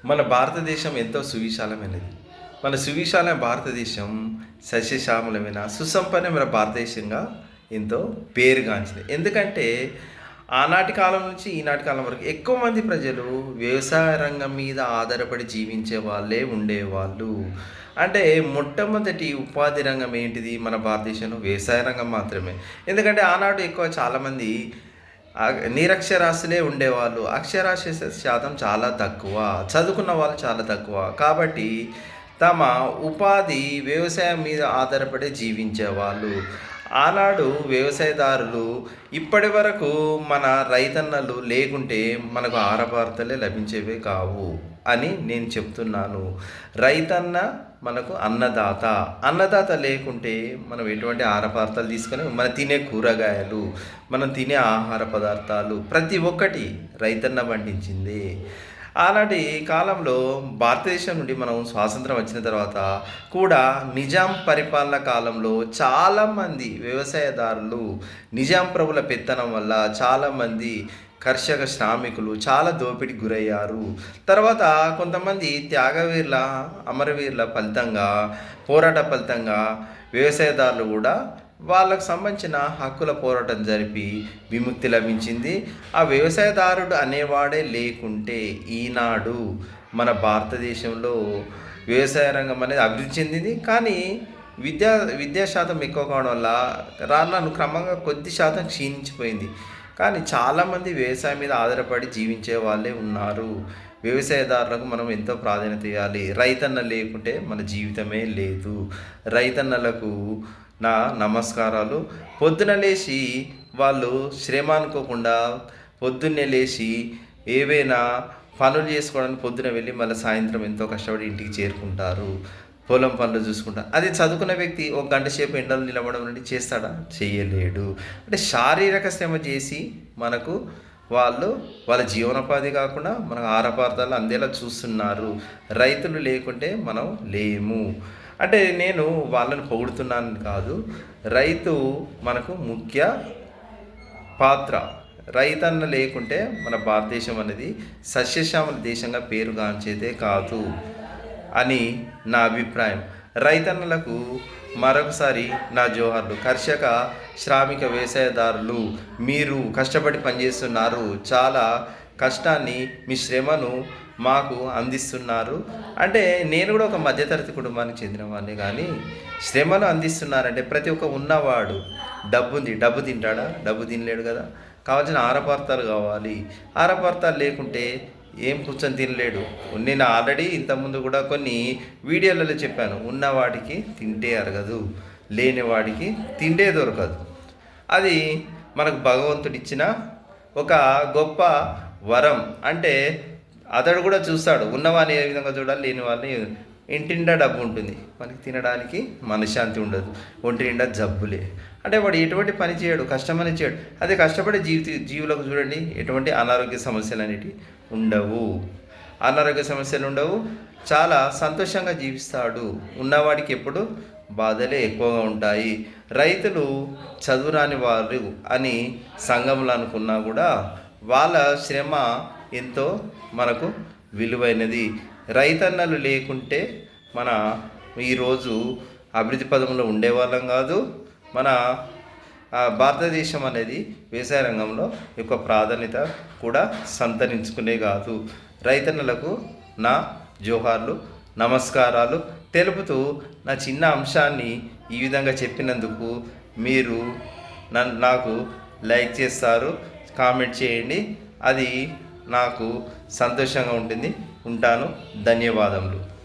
మన భారతదేశం ఎంతో సువిశాలమైనది. మన సువిశాలమైన భారతదేశం సస్యశ్యామలమైన, సుసంపన్నమైన భారతదేశంగా ఎంతో పేరుగాంచింది. ఎందుకంటే ఆనాటి కాలం నుంచి ఈనాటి కాలం వరకు ఎక్కువ మంది ప్రజలు వ్యవసాయ రంగం మీద ఆధారపడి జీవించే వాళ్ళే ఉండేవాళ్ళు. అంటే మొట్టమొదటి ఉపాధి రంగం ఏంటిది మన భారతదేశంలో? వ్యవసాయ రంగం మాత్రమే. ఎందుకంటే ఆనాడు ఎక్కువ చాలామంది నిరక్షరాస్యులే ఉండేవాళ్ళు. అక్షరాస్యత శాతం చాలా తక్కువ. చదువుకున్న వాళ్ళు చాలా తక్కువ. కాబట్టి తమ ఉపాధి వ్యవసాయం మీద ఆధారపడి జీవించేవాళ్ళు. ఆనాడు వ్యవసాయదారులు ఇప్పటి వరకు మన రైతన్నలు లేకుంటే మనకు ఆహారపదార్థాలే లభించేవే కావు అని నేను చెప్తున్నాను. రైతన్న మనకు అన్నదాత. అన్నదాత లేకుంటే మనం ఎటువంటి ఆహార పదార్థాలు తీసుకొని మనం తినే కూరగాయలు, మనం తినే ఆహార పదార్థాలు ప్రతి ఒక్కటి రైతన్న పండించింది. ఆనాటి కాలంలో భారతదేశం నుండి మనం స్వాతంత్రం వచ్చిన తర్వాత కూడా నిజాం పరిపాలన కాలంలో చాలామంది వ్యవసాయదారులు నిజాం ప్రభుల పెత్తనం వల్ల చాలామంది కర్షక శ్రామికులు చాలా దోపిడీకి గురయ్యారు. తర్వాత కొంతమంది త్యాగవీరుల అమరవీరుల ఫలితంగా, పోరాట ఫలితంగా వ్యవసాయదారులు కూడా వాళ్ళకు సంబంధించిన హక్కుల పోరాటం జరిపి విముక్తి లభించింది. ఆ వ్యవసాయదారుడు అనేవాడే లేకుంటే ఈనాడు మన భారతదేశంలో వ్యవసాయ రంగం అనేది అభివృద్ధి చెందింది. కానీ విద్యా శాతం ఎక్కువ కావడం వల్ల రాను క్రమంగా కొద్ది శాతం క్షీణించిపోయింది. కానీ చాలామంది వ్యవసాయం మీద ఆధారపడి జీవించే వాళ్ళే ఉన్నారు. వ్యవసాయదారులకు మనం ఎంతో ప్రాధాన్యత ఇవ్వాలి. రైతన్న లేకుంటే మన జీవితమే లేదు. రైతన్నలకు నా నమస్కారాలు. పొద్దున లేచి వాళ్ళు శ్రమ అనుకోకుండా పొద్దున్నే లేచి ఏవైనా పనులు చేసుకోవడానికి పొద్దున వెళ్ళి మళ్ళీ సాయంత్రం ఎంతో కష్టపడి ఇంటికి చేరుకుంటారు. పొలం పనులు చూసుకుంటారు. అది చదువుకున్న వ్యక్తి ఒక గంట సేపు ఎండలు నిలబడడం నుండి చేస్తాడా? చేయలేడు. అంటే శారీరక శ్రమ చేసి మనకు వాళ్ళ జీవనోపాధి కాకుండా మనకు ఆహార పదార్థాలు అందేలా చూస్తున్నారు. రైతులు లేకుంటే మనం లేము. అంటే నేను వాళ్ళని పొగుడుతున్నాను కాదు. రైతు మనకు ముఖ్య పాత్ర. రైతన్న లేకుంటే మన భారతదేశం అనేది సస్యశ్యామల దేశంగా పేరుగాంచేదే కాదు అని నా అభిప్రాయం. రైతన్నలకు మరొకసారి నా జోహార్లు. కర్షక శ్రామిక వ్యవసాయదారులు, మీరు కష్టపడి పనిచేస్తున్నారు. చాలా కష్టాన్ని, మీ శ్రమను మాకు అందిస్తున్నారు. అంటే నేను కూడా ఒక మధ్యతరగతి కుటుంబానికి చెందిన వాడిని, కానీ శ్రమను అందిస్తున్నారంటే ప్రతి ఒక్క ఉన్నవాడు డబ్బు తింటాడా? డబ్బు తినలేడు కదా. కావాల్సిన ఆహార పదార్థాలు కావాలి. ఆహార పదార్థాలు లేకుంటే ఏం కూర్చొని తినలేడు. నేను ఆల్రెడీ ఇంతకుముందు కూడా కొన్ని వీడియోలలో చెప్పాను. ఉన్నవాడికి తింటే అరగదు, లేనివాడికి తిండే దొరకదు. అది మనకు భగవంతుడు ఇచ్చిన ఒక గొప్ప వరం. అంటే అతడు కూడా చూస్తాడు, ఉన్నవాడిని ఏ విధంగా చూడాలి, లేని వాళ్ళని. ఇంటిండా డబ్బు ఉంటుంది, మనకి తినడానికి మనశ్శాంతి ఉండదు, ఒంటి నిండా జబ్బులే. అంటే వాడు ఎటువంటి పని చేయడు, కష్టమని చేయడు. అదే కష్టపడే జీవులకు చూడండి, ఎటువంటి అనారోగ్య సమస్యలు అనేటివి ఉండవు. అనారోగ్య సమస్యలు ఉండవు, చాలా సంతోషంగా జీవిస్తాడు. ఉన్నవాడికి ఎప్పుడు బాధలే ఎక్కువగా ఉంటాయి. రైతులు చదువురాని వారు అని సంఘంలో అనుకున్నా కూడా వాళ్ళ శ్రమ ఎంతో మనకు విలువైనది. రైతన్నలు లేకుంటే మన ఈరోజు అభివృద్ధి పదంలో ఉండేవాళ్ళం కాదు. మన భారతదేశం అనేది వ్యవసాయ రంగంలో ఎక్కువ ప్రాధాన్యత కూడా సంతరించుకునే కాదు. రైతన్నలకు నా జోహార్లు, నమస్కారాలు తెలుపుతూ నా చిన్న అంశాన్ని ఈ విధంగా చెప్పినందుకు మీరు నాకు లైక్ చేస్తారు, కామెంట్ చేయండి. అది నాకు సంతోషంగా ఉంటుంది. ఉంటాను. ధన్యవాదములు.